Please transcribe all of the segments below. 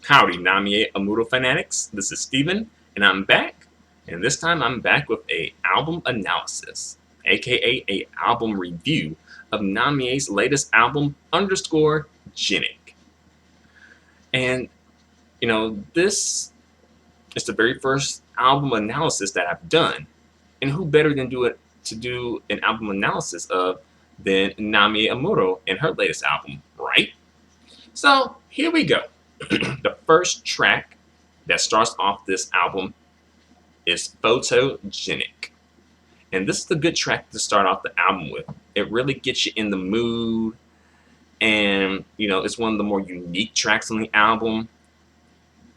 Howdy, Namie Amuro fanatics. This is Steven, and I'm back. And this time I'm back with a album analysis, aka a album review of Namie's latest album, underscore Genic. And this is the very first album analysis that I've done. And who better than do an album analysis of than Namie Amuro and her latest album, right? So here we go. The first track that starts off this album is Photogenic. And this is a good track to start off the album with. It really gets you in the mood. And, it's one of the more unique tracks on the album.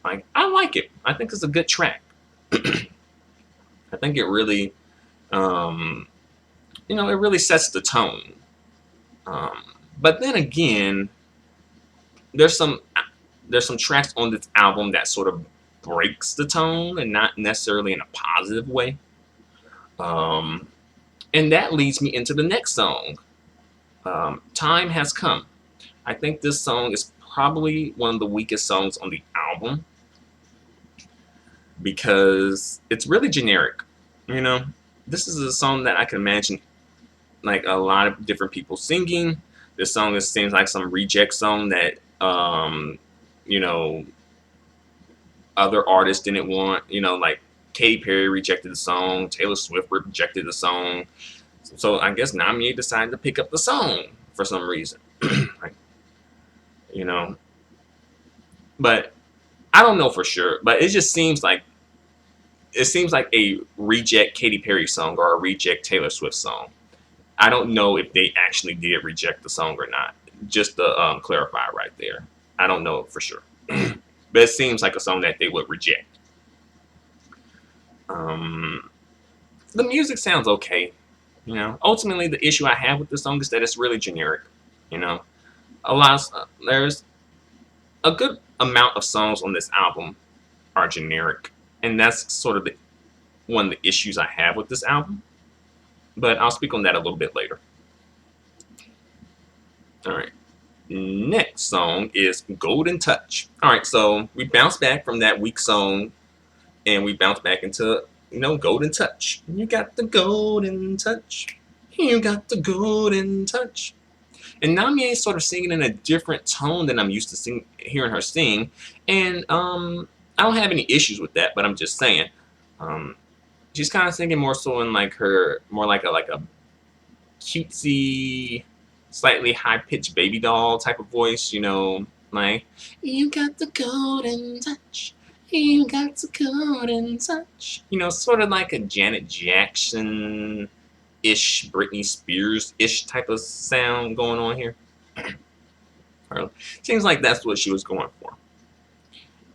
I like it. I think it's a good track. I think it really, it really sets the tone. But then again, there's some tracks on this album that sort of breaks the tone and not necessarily in a positive way. And that leads me into the next song. Time Has Come. I think this song is probably one of the weakest songs on the album because it's really generic. This is a song that I can imagine like a lot of different people singing. This song seems like some reject song that other artists didn't want. Like Katy Perry rejected the song, Taylor Swift rejected the song. So I guess Namie decided to pick up the song for some reason. But I don't know for sure. But it just seems like a reject Katy Perry song or a reject Taylor Swift song. I don't know if they actually did reject the song or not. Just to clarify right there. I don't know for sure. But it seems like a song that they would reject. The music sounds okay. Ultimately the issue I have with this song is that it's really generic. There's a good amount of songs on this album are generic. And that's sort of one of the issues I have with this album. But I'll speak on that a little bit later. Alright. Next song is Golden Touch. Alright, so we bounced back from that weak song and we bounced back into, Golden Touch. You got the golden touch. You got the golden touch. And Namie is sort of singing in a different tone than I'm used to hearing her sing. And I don't have any issues with that, but I'm just saying. She's kind of singing more so in more like a cutesy, slightly high-pitched baby doll type of voice, like, you got the golden touch, you got the golden touch. Sort of like a Janet Jackson-ish, Britney Spears-ish type of sound going on here. Seems like that's what she was going for.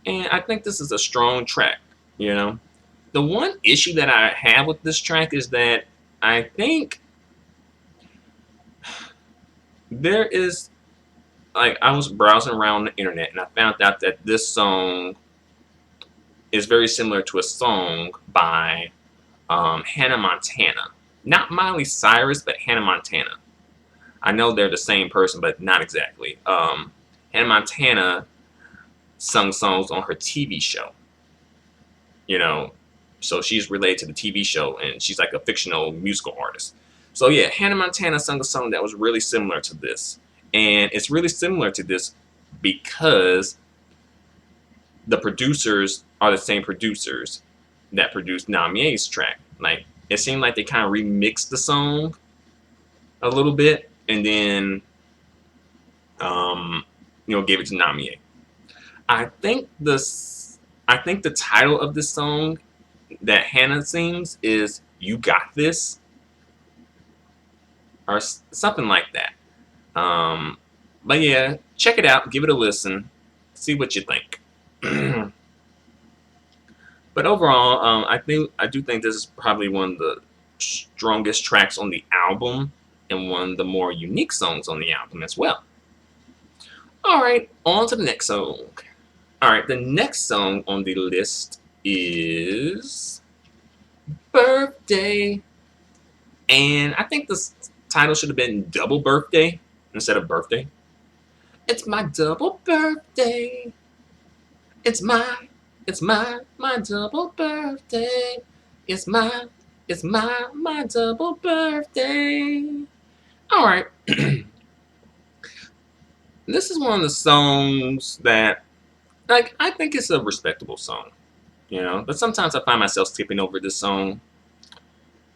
And I think this is a strong track, The one issue that I have with this track is that I think there is, I was browsing around the internet and I found out that this song is very similar to a song by Hannah Montana. Not Miley Cyrus, but Hannah Montana. I know they're the same person, but not exactly. Hannah Montana sung songs on her TV show. So she's related to the TV show, and she's like a fictional musical artist. So yeah, Hannah Montana sung a song that was really similar to this. And it's really similar to this because the producers are the same producers that produced Namie's track. Like, it seemed like they kind of remixed the song a little bit and then, gave it to Namie. I think the title of this song that Hannah sings is "You Got This" or something like that. But yeah, check it out, give it a listen, see what you think. But overall, I do think this is probably one of the strongest tracks on the album and one of the more unique songs on the album as well. Alright, on to the next song. Alright, the next song on the list is Birthday. And I think this title should have been Double Birthday instead of Birthday. It's my double birthday. It's my double birthday. It's my double birthday. All right. This is one of the songs that, like, I think it's a respectable song, you know. But sometimes I find myself skipping over this song.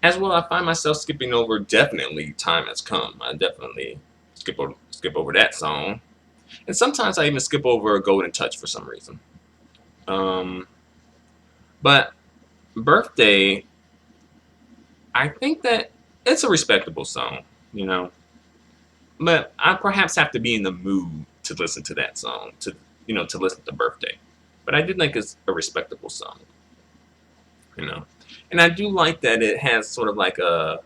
As well, I find myself skipping over definitely "Time Has Come." I definitely skip over that song, and sometimes I even skip over "Golden Touch" for some reason. Um, but "Birthday," I think that it's a respectable song, you know. But I perhaps have to be in the mood to listen to that song, to listen to "Birthday." But I do think it's a respectable song, you know. And I do like that it has sort of like a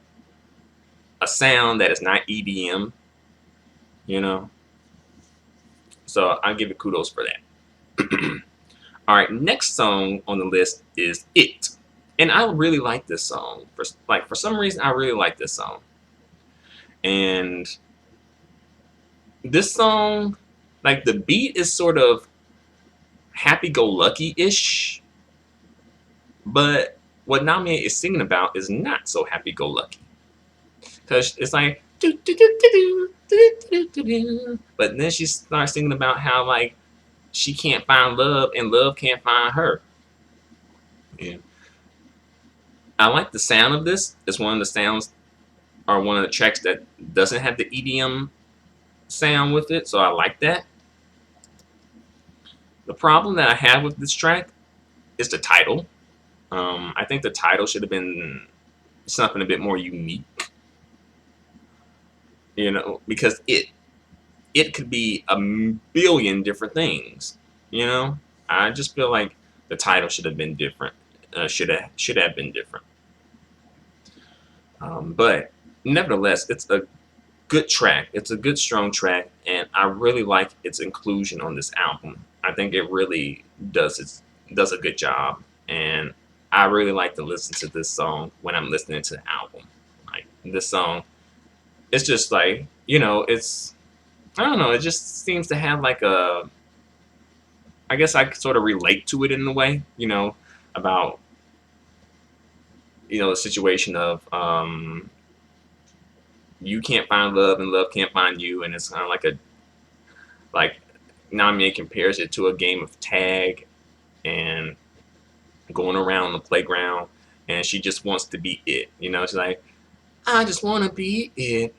sound that is not EDM, you know. So I give it kudos for that. All right, next song on the list is "It," and I really like this song. For some reason, I really like this song. And this song, like the beat is sort of happy-go-lucky-ish, but what Namie is singing about is not so happy-go-lucky. Because it's like, do, do, do, do, do, do, do, do. But then she starts singing about how, like, she can't find love and love can't find her. Yeah. I like the sound of this. It's one of the sounds, or one of the tracks that doesn't have the EDM sound with it, so I like that. The problem that I have with this track is the title. I think the title should have been something a bit more unique, you know, because it could be a billion different things, you know. I just feel like the title should have been different. Should have been different. But nevertheless, it's a good track. It's a good, strong track, and I really like its inclusion on this album. I think it really does a good job, and I really like to listen to this song when I'm listening to the album. Like this song, it's just like, it's, I don't know. It just seems to have like a, I guess I could sort of relate to it in a way, about the situation of you can't find love and love can't find you, and it's kind of like Namie compares it to a game of tag and going around the playground, and she just wants to be it. She's like, I just want to be it.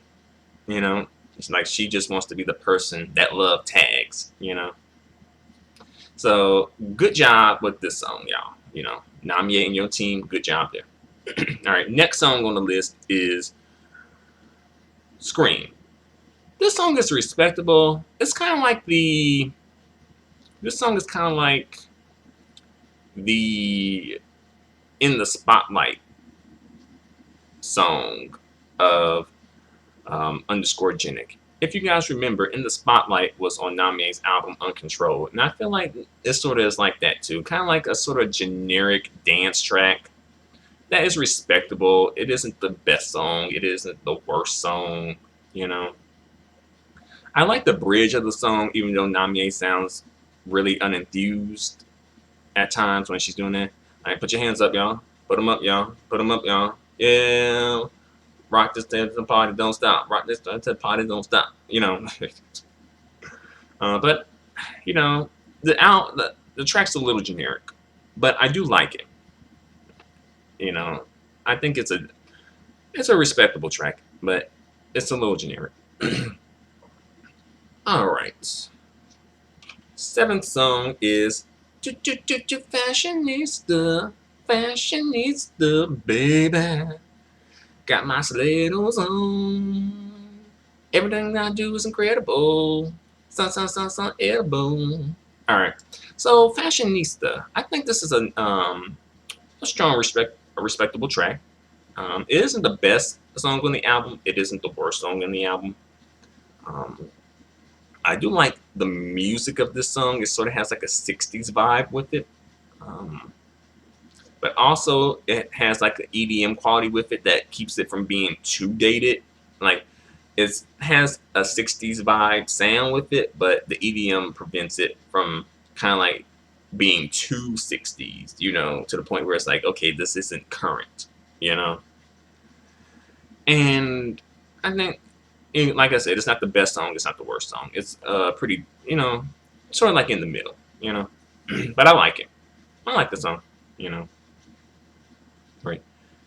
It's like she just wants to be the person that love tags. So good job with this song, y'all. Namie and your team, good job there. All right, next song on the list is Scream. This song is respectable. It's kind of like this song is kind of like the In the Spotlight song of Photogenic. If you guys remember, In the Spotlight was on Namie's album Uncontrolled, and I feel like it sort of is like that too. Kind of like a sort of generic dance track that is respectable. It isn't the best song. It isn't the worst song, I like the bridge of the song, even though Namie sounds really unenthused at times when she's doing that. All right, put your hands up, y'all. Put them up, y'all. Put them up, y'all. Yeah. Rock this to the party, don't stop. Rock this to the party, don't stop. But the track's a little generic, but I do like it. I think it's a respectable track, but it's a little generic. All right. Seventh song is Fashionista, Fashionista, baby. Got my stilettos on. Everything I do is incredible. Son, edible. All right. So Fashionista. I think this is a strong respectable track. It isn't the best song on the album. It isn't the worst song on the album. I do like the music of this song. It sort of has like a 60s vibe with it. But also it has like an EDM quality with it that keeps it from being too dated. Like it has a 60s vibe sound with it, but the EDM prevents it from kind of like being too 60s, you know, to the point where it's like, okay, this isn't current, you know. And I think, like I said, it's not the best song, it's not the worst song. It's pretty, you know, sort of like in the middle, you know. But I like it. I like the song, you know. Right.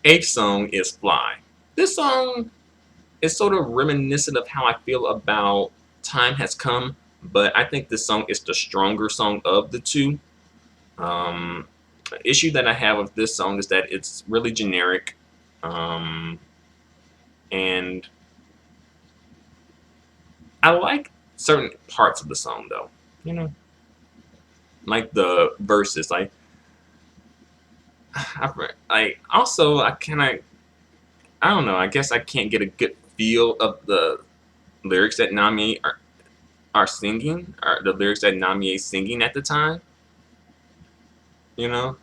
Eighth song is Fly. This song is sort of reminiscent of how I feel about Time Has Come, but I think this song is the stronger song of the two. Um, issue that I have with this song is that it's really generic, um, and I like certain parts of the song though. You know, like the verses. I kind of, I don't know. I guess I can't get a good feel of the lyrics that Namie are singing, or the lyrics that Namie is singing at the time. You know,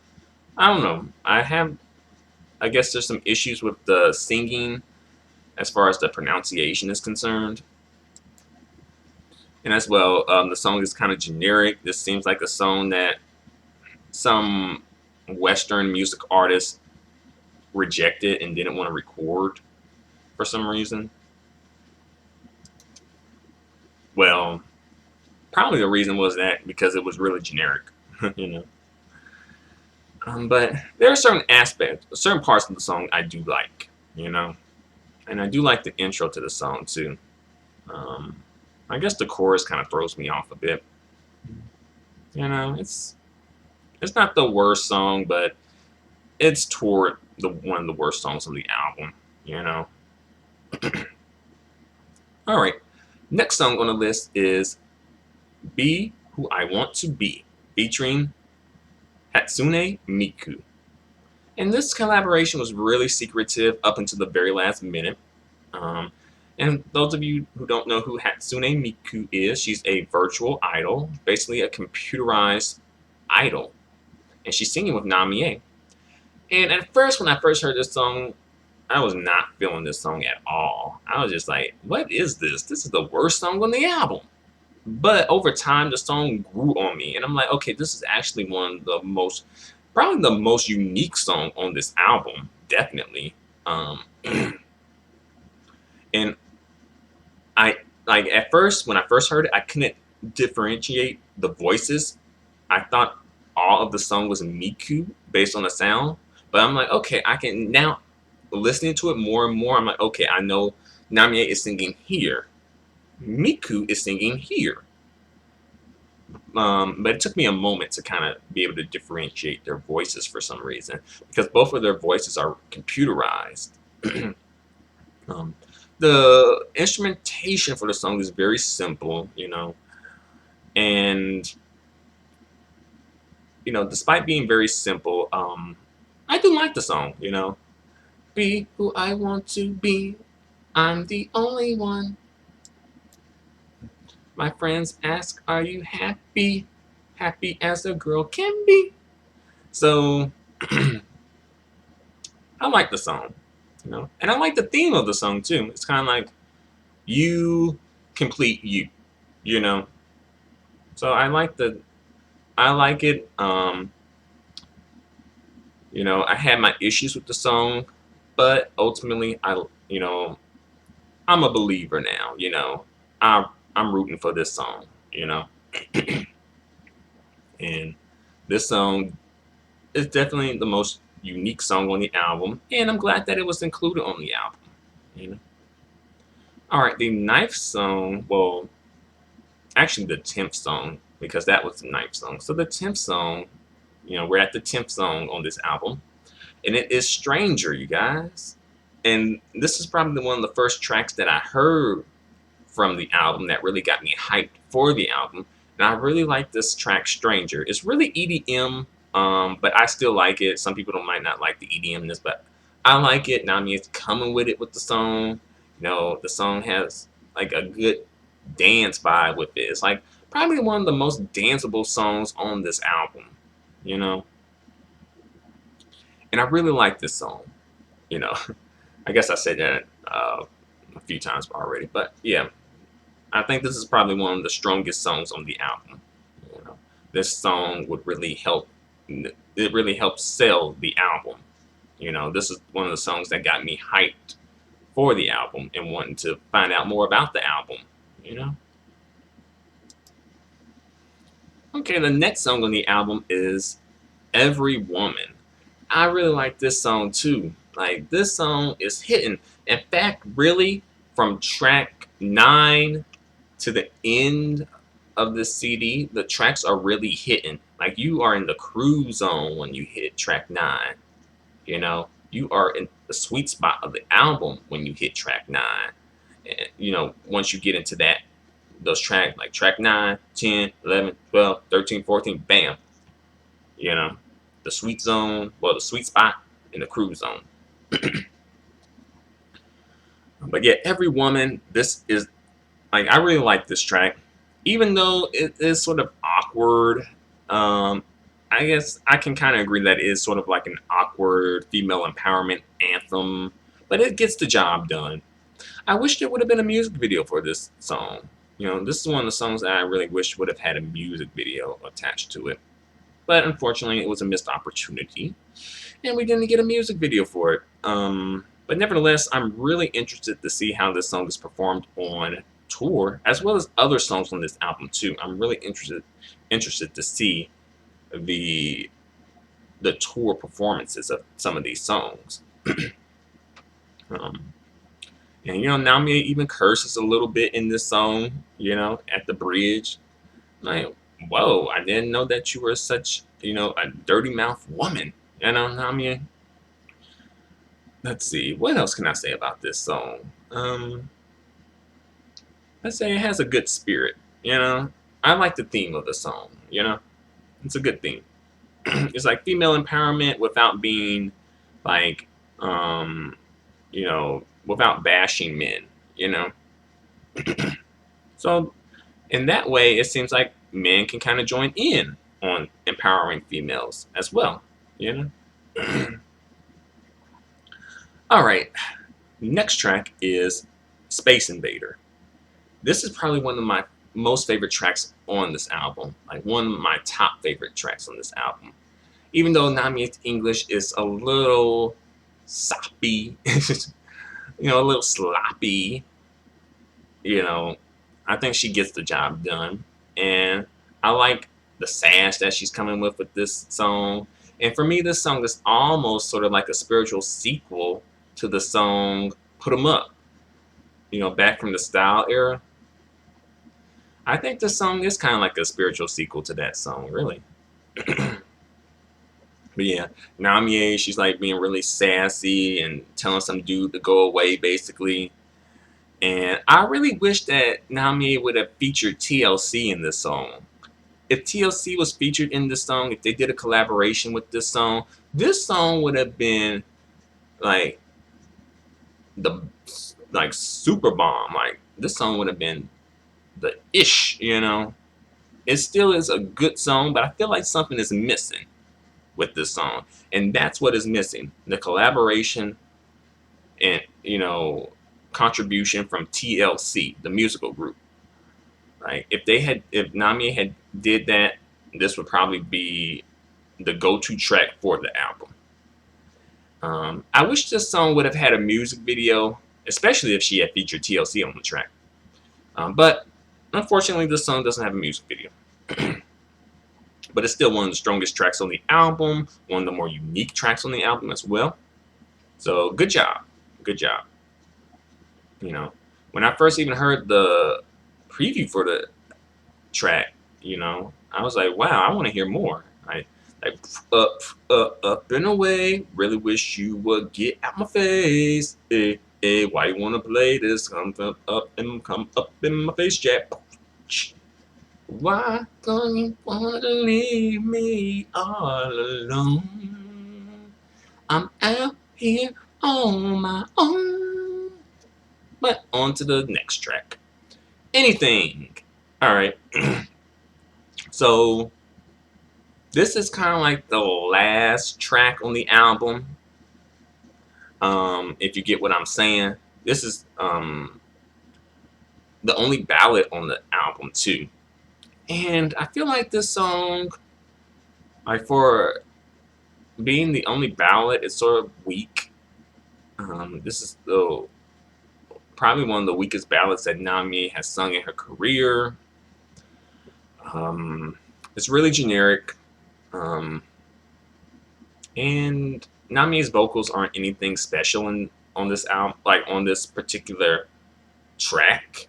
I don't know. I guess there's some issues with the singing as far as the pronunciation is concerned. And as well, the song is kind of generic. This seems like a song that some Western music artist rejected and didn't want to record for some reason. Well, probably the reason was that because it was really generic, you know. But there are certain aspects, certain parts of the song I do like, you know, and I do like the intro to the song too. Um, I guess the chorus kind of throws me off a bit. You know, it's not the worst song, but it's toward the one of the worst songs on the album. You know. All right, next song on the list is "Be Who I Want to Be," featuring Hatsune Miku. And this collaboration was really secretive up until the very last minute. Um, and those of you who don't know who Hatsune Miku is, she's a virtual idol, basically a computerized idol. And she's singing with Namie. And at first, when I first heard this song, I was not feeling this song at all. I was just like, what is this? This is the worst song on the album. But over time, the song grew on me. And I'm like, okay, this is actually one of the most, probably the most unique song on this album, definitely. And I, like, at first, when I first heard it, I couldn't differentiate the voices. I thought all of the song was Miku based on the sound. But I'm like, okay, I can now, listening to it more and more, I'm like, okay, I know Namie is singing here. Miku is singing here. But it took me a moment to kind of be able to differentiate their voices for some reason, because both of their voices are computerized. um, the instrumentation for the song is very simple, you know, and you know, despite being very simple, I do like the song, you know. Be who I want to be. I'm the only one. My friends ask, are you happy? Happy as a girl can be. So, I like the song, you know. And I like the theme of the song, too. It's kind of like, you complete you, you know. So I like it. You know, I had my issues with the song, but ultimately, you know, I'm a believer now. You know, I'm rooting for this song. You know, and this song is definitely the most unique song on the album, and I'm glad that it was included on the album. You know. All right, the ninth song. Well, actually, the 10th song, because that was the ninth song. So the 10th song, you know, we're at the 10th song on this album, and it is Stranger, you guys. And this is probably one of the first tracks that I heard from the album that really got me hyped for the album. And I really like this track, Stranger. It's really EDM, but I still like it. Some people might not like the EDMness, but I like it. Namie is coming with it with the song. You know, the song has like a good dance vibe with it. It's like probably one of the most danceable songs on this album, you know. And I really like this song, you know. I guess I said that a few times already, but yeah, I think this is probably one of the strongest songs on the album. You know, this song would really help. It really helps sell the album. You know, this is one of the songs that got me hyped for the album and wanting to find out more about the album. You know. Okay, the next song on the album is Every Woman. I really like this song too. Like, this song is hitting. In fact, really, from track 9 to the end of the CD, the tracks are really hitting. Like, you are in the cruise zone when you hit track 9. You know, you are in the sweet spot of the album when you hit track 9. And, you know, once you get into those tracks, like track 9, 10, 11, 12, 13, 14, bam. You know, the sweet zone, well, the sweet spot in the cruise zone. But yeah, Every Woman, this is, like, I really like this track. Even though it is sort of awkward, I guess I can kind of agree that it is sort of like an awkward female empowerment anthem, but it gets the job done. I wish there would have been a music video for this song. You know, this is one of the songs that I really wish would have had a music video attached to it. But unfortunately, it was a missed opportunity, and we didn't get a music video for it. But nevertheless, I'm really interested to see how this song is performed on tour, as well as other songs on this album too. I'm really interested to see the tour performances of some of these songs. um, and you know, Namie even curses a little bit in this song. You know, at the bridge, like, whoa, I didn't know that you were such, you know, a dirty mouth woman. You know, Namie. Let's see, what else can I say about this song? Let's say it has a good spirit. You know, I like the theme of the song. You know, it's a good theme. It's like female empowerment without being like, you know, without bashing men. You know, so in that way, it seems like men can kind of join in on empowering females as well. You know. All right, next track is Space Invader. This is probably one of my most favorite tracks on this album, like one of my top favorite tracks on this album. Even though Namie's English is a little soppy, you know, a little sloppy, you know, I think she gets the job done. And I like the sass that she's coming with this song. And for me, this song is almost sort of like a spiritual sequel to the song Put 'Em Up, you know, back from the Style era. I think this song is kind of like a spiritual sequel to that song, really. But yeah, Namie, she's like being really sassy and telling some dude to go away, basically. And I really wish that Namie would have featured TLC in this song. If TLC was featured in this song, if they did a collaboration with this song would have been like the super bomb. Like, this song would have been the ish, you know. It still is a good song, but I feel like something is missing with this song, and that's what is missing: the collaboration and, you know, contribution from TLC, the musical group. Like, if Namie had did that, this would probably be the go-to track for the album. I wish this song would have had a music video, especially if she had featured TLC on the track. But unfortunately, this song doesn't have a music video. But it's still one of the strongest tracks on the album, one of the more unique tracks on the album as well. So good job. Good job. You know, when I first even heard the preview for the track, you know, I was like, wow, I want to hear more. Like, up and away. Really wish you would get out my face. Why you wanna play this? Come up in my face, Jack. Why don't you wanna leave me all alone? I'm out here on my own. But on to the next track. Anything. Alright. So this is kind of like the last track on the album. If you get what I'm saying. This is the only ballad on the album too. And I feel like this song, like for being the only ballad, is sort of weak. This is probably one of the weakest ballads that Namie has sung in her career. Um, it's really generic. Um, and Namie's vocals aren't anything special on this album, like on this particular track.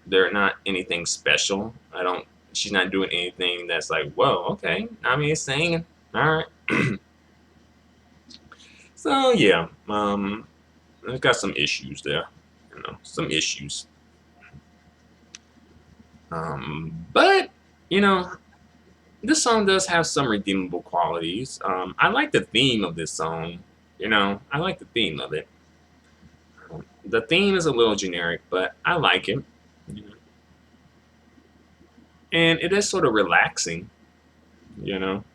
They're not anything special. I don't. She's not doing anything that's like, whoa, okay. Namie is singing. All right. So yeah, I've got some issues there. Some issues. But you know, this song does have some redeemable qualities. I like the theme of this song. I like the theme of it. The theme is a little generic, but I like it. You know. And it is sort of relaxing. You know,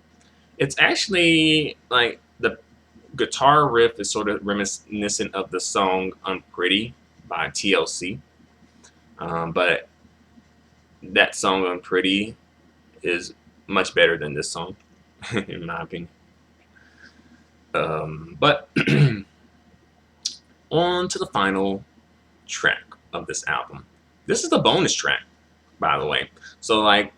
it's actually like the guitar riff is sort of reminiscent of the song "Unpretty" by TLC. But that song "Unpretty" is much better than this song, in my opinion. But on to the final track of this album. This is the bonus track, by the way. So like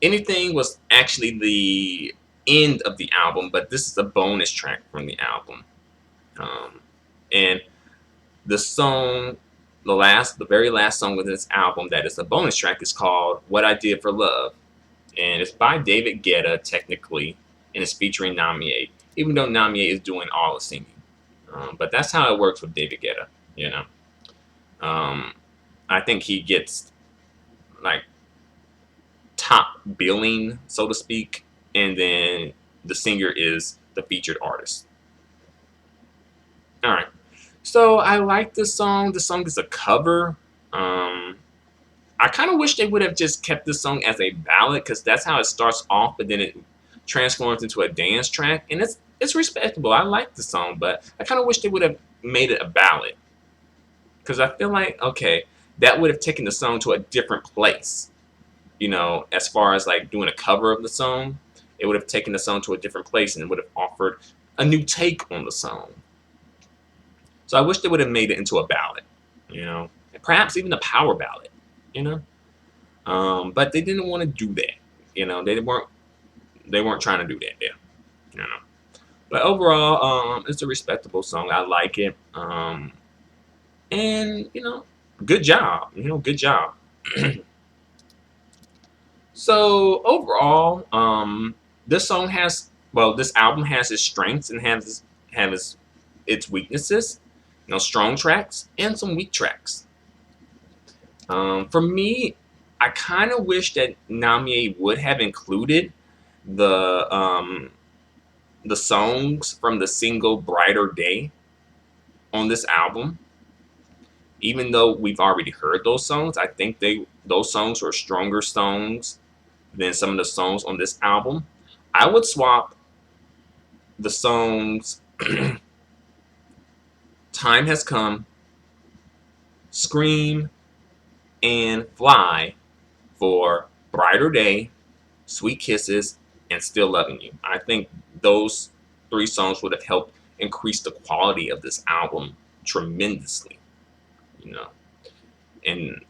anything was actually the end of the album, but this is a bonus track from the album. And the song, the very last song within this album that is the bonus track is called "What I Did for Love," and it's by David Guetta technically, and it's featuring Namie, even though Namie is doing all the singing. But that's how it works with David Guetta, you know. I think he gets like top billing, so to speak, and then the singer is the featured artist. All right. So I like this song. The song is a cover. I kind of wish they would have just kept this song as a ballad because that's how it starts off, but then it transforms into a dance track, and it's respectable. I like the song, but I kind of wish they would have made it a ballad because I feel like okay, that would have taken the song to a different place. As far as like doing a cover of the song, it would have taken the song to a different place and it would have offered a new take on the song. So I wish they would have made it into a ballad, perhaps even a power ballad, but they didn't want to do that. They weren't trying to do that there, But overall, it's a respectable song. I like it, and good job. Good job. So overall, this album has its strengths and has its weaknesses. Strong tracks and some weak tracks. For me, I kind of wish that Namie would have included the songs from the single "Brighter Day" on this album. Even though we've already heard those songs, I think those songs were stronger songs than some of the songs on this album. I would swap the songs "Time Has Come," "Scream," and "Fly" for "Brighter Day," "Sweet Kisses," and "Still Loving You." I think those 3 songs would have helped increase the quality of this album tremendously. And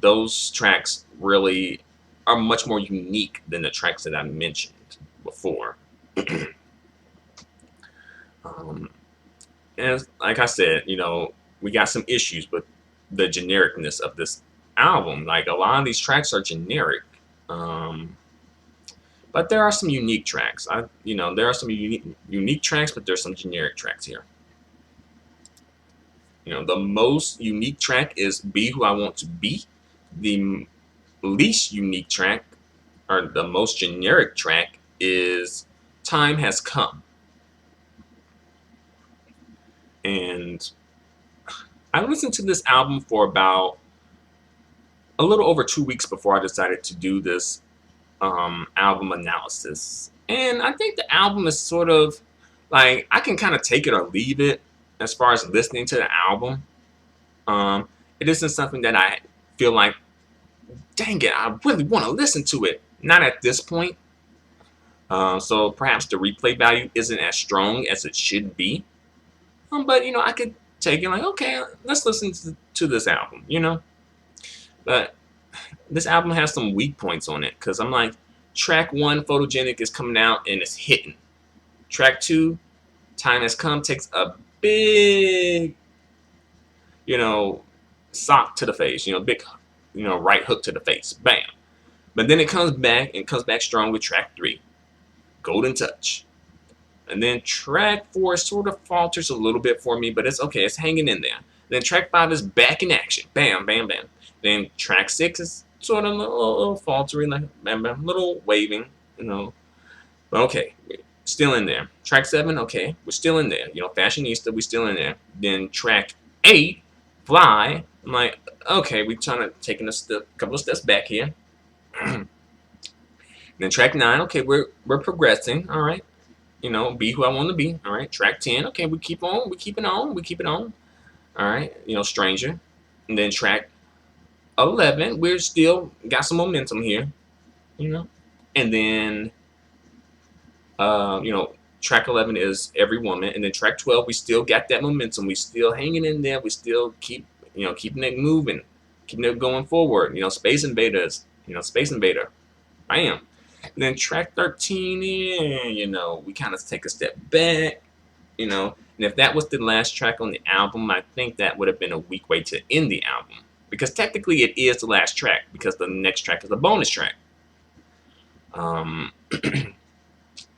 those tracks really are much more unique than the tracks that I mentioned before. And like I said, we got some issues with the genericness of this album. Like a lot of these tracks are generic, but there are some unique tracks. There are some unique tracks, but there's some generic tracks here. The most unique track is "Be Who I Want to Be." The least unique track, or the most generic track, is "Time Has Come." And I listened to this album for about a little over 2 weeks before I decided to do this album analysis. And I think the album is sort of like, I can kind of take it or leave it as far as listening to the album. It isn't something that I feel like dang it, I really want to listen to it. Not at this point. So perhaps the replay value isn't as strong as it should be. But I could take it like, okay, let's listen to this album. But this album has some weak points on it because I'm like, track 1, Photogenic, is coming out and it's hitting. Track 2, Time Has Come, takes a big, sock to the face. Big, right hook to the face. Bam. But then it comes back and comes back strong with track 3, Golden Touch. And then track 4 sort of falters a little bit for me, but it's okay. It's hanging in there. Then track 5 is back in action. Bam, bam, bam. Then track 6 is sort of a little faltering, like bam, bam, little waving, But okay, still in there. Track 7, okay, we're still in there. Fashionista, we're still in there. Then track 8, Fly. I'm like, okay, we're trying to take a couple of steps back here. Then track 9, okay, we're progressing. All right. Be who I want to be. All right. Track 10, okay, we keep it on. All right. Stranger. And then track 11, we're still got some momentum here. And then track 11 is Every Woman, and then track 12, we still got that momentum. We still hanging in there. We still keeping it moving, keeping it going forward. Space Invaders. Space Invader. Bam. And then track 13, we kind of take a step back, and if that was the last track on the album, I think that would have been a weak way to end the album, because technically it is the last track, because the next track is a bonus track. And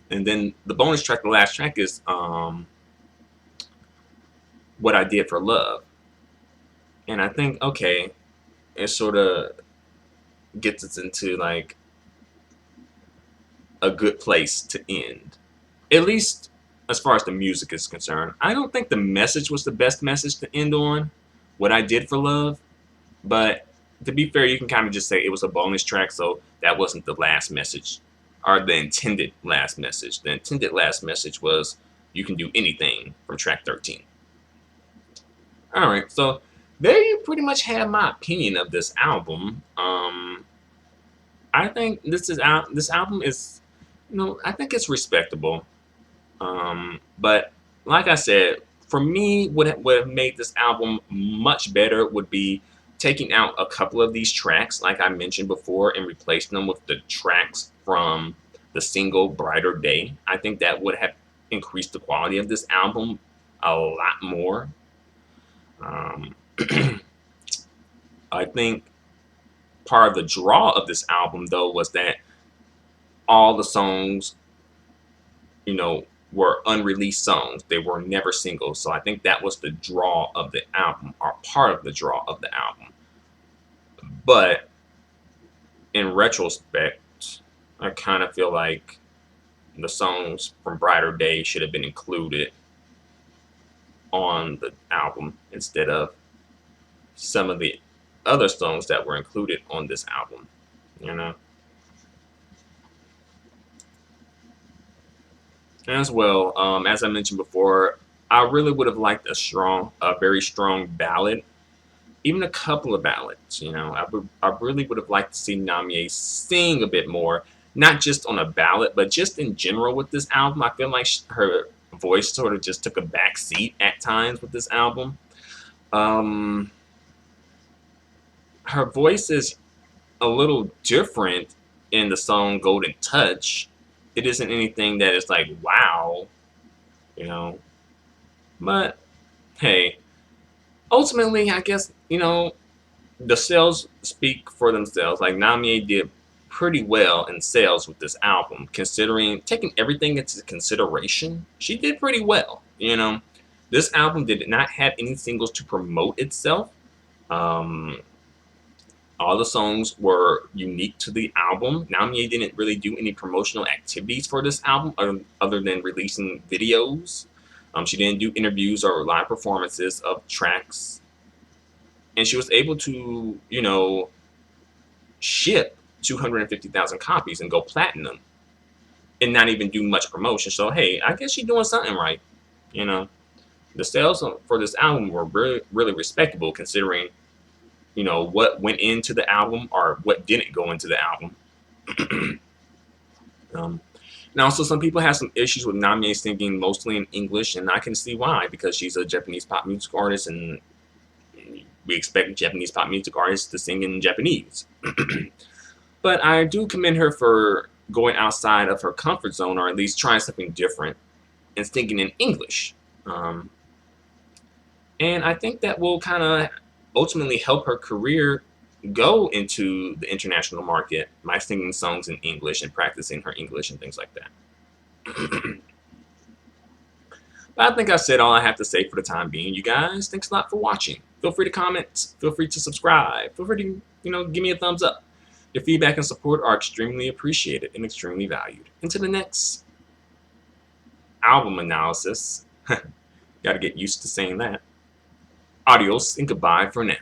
then the bonus track, the last track, is What I Did for Love. And I think, okay, it sort of gets us into like a good place to end, at least as far as the music is concerned. I don't think the message was the best message to end on, What I Did for Love, but to be fair, you can kind of just say it was a bonus track, so that wasn't the last message, or the intended last message. The intended last message was You Can Do Anything from track 13. All right, so there you pretty much have my opinion of this album. I think this album is, I think it's respectable. But like I said, for me, what have made this album much better would be taking out a couple of these tracks, like I mentioned before, and replacing them with the tracks from the single Brighter Day. I think that would have increased the quality of this album a lot more. I think part of the draw of this album, though, was that all the songs, were unreleased songs. They were never singles. So I think that was the draw of the album, or part of the draw of the album. But in retrospect, I kind of feel like the songs from Brighter Day should have been included on the album instead of some of the other songs that were included on this album, As well, as I mentioned before, I really would have liked a very strong ballad, even a couple of ballads. I really would have liked to see Namie sing a bit more, not just on a ballad, but just in general with this album. I feel like her voice sort of just took a back seat at times with this album. Her voice is a little different in the song Golden Touch. It isn't anything that is like, wow, But, hey, ultimately, I guess, the sales speak for themselves. Like, Namie did pretty well in sales with this album, taking everything into consideration. She did pretty well, This album did not have any singles to promote itself. All the songs were unique to the album. Namie didn't really do any promotional activities for this album other than releasing videos. She didn't do interviews or live performances of tracks. And she was able to, ship 250,000 copies and go platinum and not even do much promotion. So, hey, I guess she's doing something right. The sales for this album were really, really respectable considering what went into the album or what didn't go into the album. um, and also, some people have some issues with Namie singing mostly in English, and I can see why, because she's a Japanese pop music artist, and we expect Japanese pop music artists to sing in Japanese. But I do commend her for going outside of her comfort zone, or at least trying something different and singing in English. And I think that will kind of ultimately help her career go into the international market by singing songs in English and practicing her English and things like that. But I think I said all I have to say for the time being, you guys. Thanks a lot for watching. Feel free to comment. Feel free to subscribe. Feel free to, give me a thumbs up. Your feedback and support are extremely appreciated and extremely valued. Until the next album analysis, gotta get used to saying that. Adios and goodbye for now.